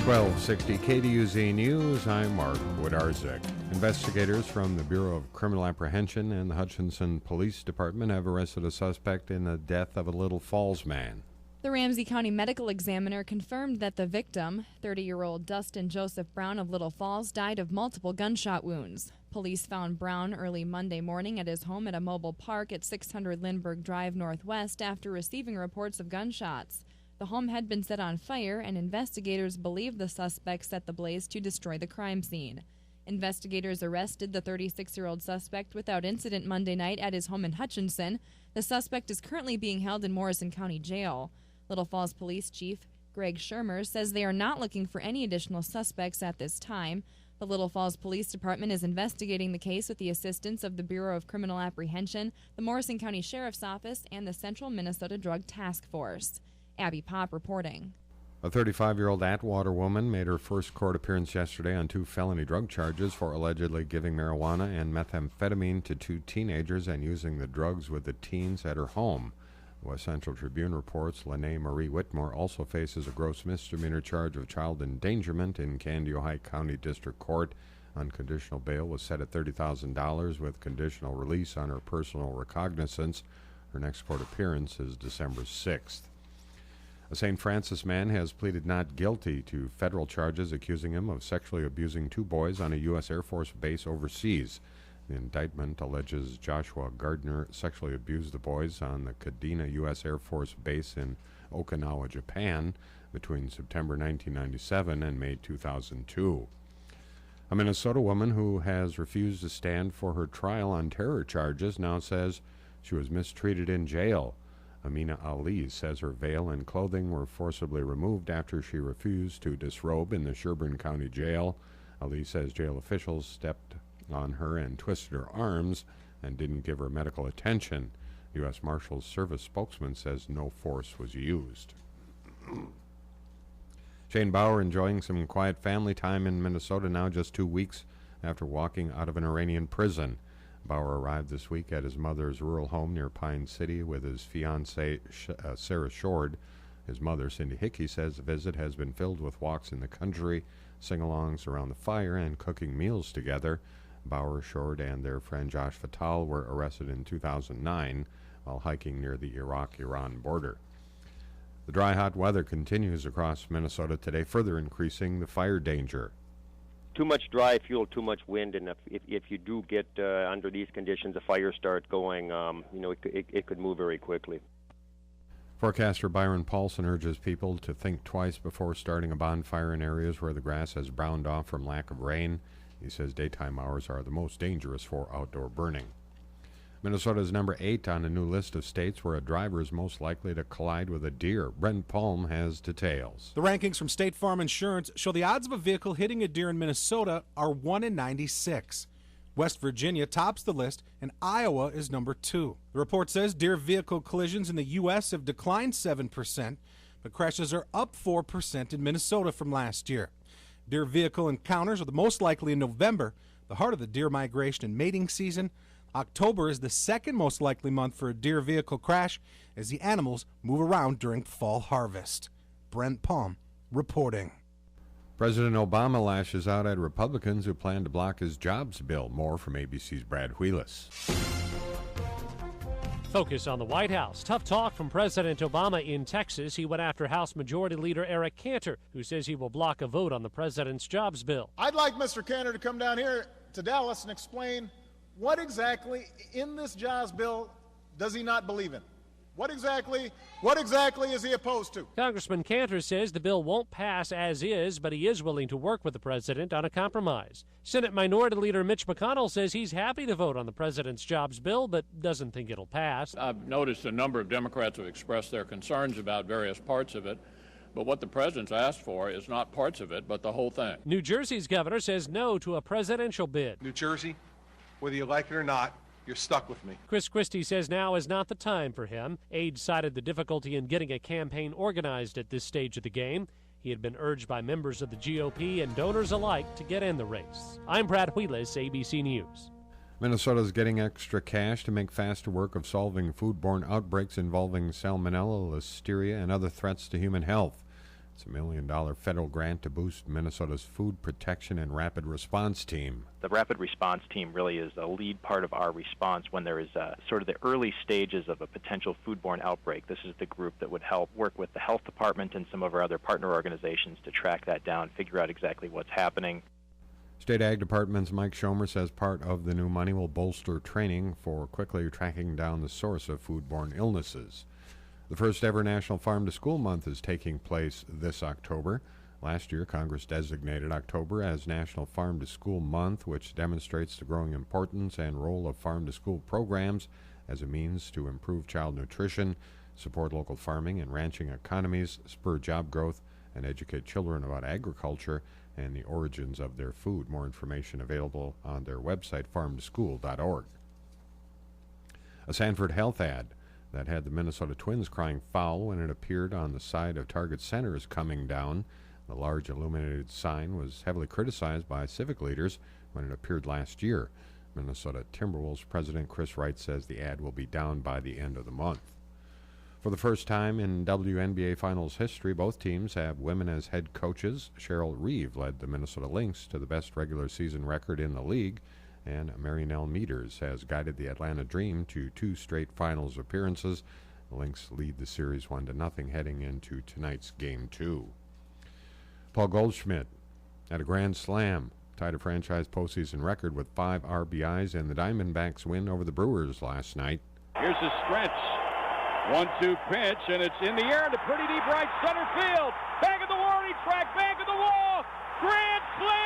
1260 KDUZ News, I'm Mark Wodarczyk. Investigators from the Bureau of Criminal Apprehension and the Hutchinson Police Department have arrested a suspect in the death of a Little Falls man. The Ramsey County Medical Examiner confirmed that the victim, 30-year-old Dustin Joseph Brown of Little Falls, died of multiple gunshot wounds. Police found Brown early Monday morning at his home at a mobile park at 600 Lindbergh Drive Northwest after receiving reports of gunshots. The home had been set on fire, and investigators believe the suspect set the blaze to destroy the crime scene. Investigators arrested the 36-year-old suspect without incident Monday night at his home in Hutchinson. The suspect is currently being held in Morrison County Jail. Little Falls Police Chief Greg Shermer says they are not looking for any additional suspects at this time. The Little Falls Police Department is investigating the case with the assistance of the Bureau of Criminal Apprehension, the Morrison County Sheriff's Office, and the Central Minnesota Drug Task Force. Abby Popp reporting. A 35-year-old Atwater woman made her first court appearance yesterday on 2 felony drug charges for allegedly giving marijuana and methamphetamine to 2 teenagers and using the drugs with the teens at her home. The West Central Tribune reports Lene Marie Whitmore also faces a gross misdemeanor charge of child endangerment in Candy-Ojai County District Court. Unconditional bail was set at $30,000 with conditional release on her personal recognizance. Her next court appearance is December 6th. A St. Francis man has pleaded not guilty to federal charges accusing him of sexually abusing 2 boys on a U.S. Air Force base overseas. The indictment alleges Joshua Gardner sexually abused the boys on the Kadena U.S. Air Force base in Okinawa, Japan, between September 1997 and May 2002. A Minnesota woman who has refused to stand for her trial on terror charges now says she was mistreated in jail. Amina Ali says her veil and clothing were forcibly removed after she refused to disrobe in the Sherburne County Jail. Ali says jail officials stepped on her and twisted her arms and didn't give her medical attention. The U.S. Marshals Service spokesman says no force was used. Shane Bauer enjoying some quiet family time in Minnesota now, just 2 weeks after walking out of an Iranian prison. Bauer arrived this week at his mother's rural home near Pine City with his fiancée, Sarah Shord. His mother, Cindy Hickey, says the visit has been filled with walks in the country, sing-alongs around the fire, and cooking meals together. Bauer, Shord, and their friend Josh Fatal were arrested in 2009 while hiking near the Iraq-Iran border. The dry, hot weather continues across Minnesota today, further increasing the fire danger. Too much dry fuel, too much wind, and if you do get under these conditions, a fire start going, it could move very quickly. Forecaster Byron Paulson urges people to think twice before starting a bonfire in areas where the grass has browned off from lack of rain. He says daytime hours are the most dangerous for outdoor burning. Minnesota is number 8 on a new list of states where a driver is most likely to collide with a deer. Brent Palm has details. The rankings from State Farm Insurance show the odds of a vehicle hitting a deer in Minnesota are 1 in 96. West Virginia tops the list, and Iowa is number 2. The report says deer vehicle collisions in the U.S. have declined 7%, but crashes are up 4% in Minnesota from last year. Deer vehicle encounters are the most likely in November, the heart of the deer migration and mating season. October is the second most likely month for a deer vehicle crash as the animals move around during fall harvest. Brent Palm reporting. President Obama lashes out at Republicans who plan to block his jobs bill. More from ABC's Brad Wheelis. Focus on the White House. Tough talk from President Obama in Texas. He went after House Majority Leader Eric Cantor, who says he will block a vote on the president's jobs bill. I'd like Mr. Cantor to come down here to Dallas and explain what exactly in this jobs bill does he not believe in? What exactly is he opposed to? Congressman Cantor says the bill won't pass as is, but he is willing to work with the president on a compromise. Senate Minority Leader Mitch McConnell says he's happy to vote on the president's jobs bill, but doesn't think it'll pass. I've noticed a number of Democrats have expressed their concerns about various parts of it. But what the president's asked for is not parts of it, but the whole thing. New Jersey's governor says no to a presidential bid. New Jersey, whether you like it or not, you're stuck with me. Chris Christie says now is not the time for him. Aides cited the difficulty in getting a campaign organized at this stage of the game. He had been urged by members of the GOP and donors alike to get in the race. I'm Brad Wheelis, ABC News. Minnesota's getting extra cash to make faster work of solving foodborne outbreaks involving salmonella, listeria, and other threats to human health. It's $1 million federal grant to boost Minnesota's food protection and rapid response team. The rapid response team really is a lead part of our response when there is sort of the early stages of a potential foodborne outbreak. This is the group that would help work with the health department and some of our other partner organizations to track that down, figure out exactly what's happening. State Ag Department's Mike Schomer says part of the new money will bolster training for quickly tracking down the source of foodborne illnesses. The first ever National Farm to School Month is taking place this October. Last year, Congress designated October as National Farm to School Month, which demonstrates the growing importance and role of farm to school programs as a means to improve child nutrition, support local farming and ranching economies, spur job growth, and educate children about agriculture and the origins of their food. More information available on their website, farmtoschool.org. A Sanford Health ad that had the Minnesota Twins crying foul when it appeared on the side of Target Center is coming down. The large illuminated sign was heavily criticized by civic leaders when it appeared last year. Minnesota Timberwolves president Chris Wright says the ad will be down by the end of the month. For the first time in WNBA Finals history, both teams have women as head coaches. Cheryl Reeve led the Minnesota Lynx to the best regular season record in the league, and Marinelle Meters has guided the Atlanta Dream to 2 straight finals appearances. The Lynx lead the series 1-0 heading into tonight's Game 2. Paul Goldschmidt at a grand slam tied a franchise postseason record with 5 RBIs in the Diamondbacks' win over the Brewers last night. Here's a stretch. 1-2 pitch, and it's in the air to pretty deep right center field. Back of the warning track, back of the wall. Grand slam!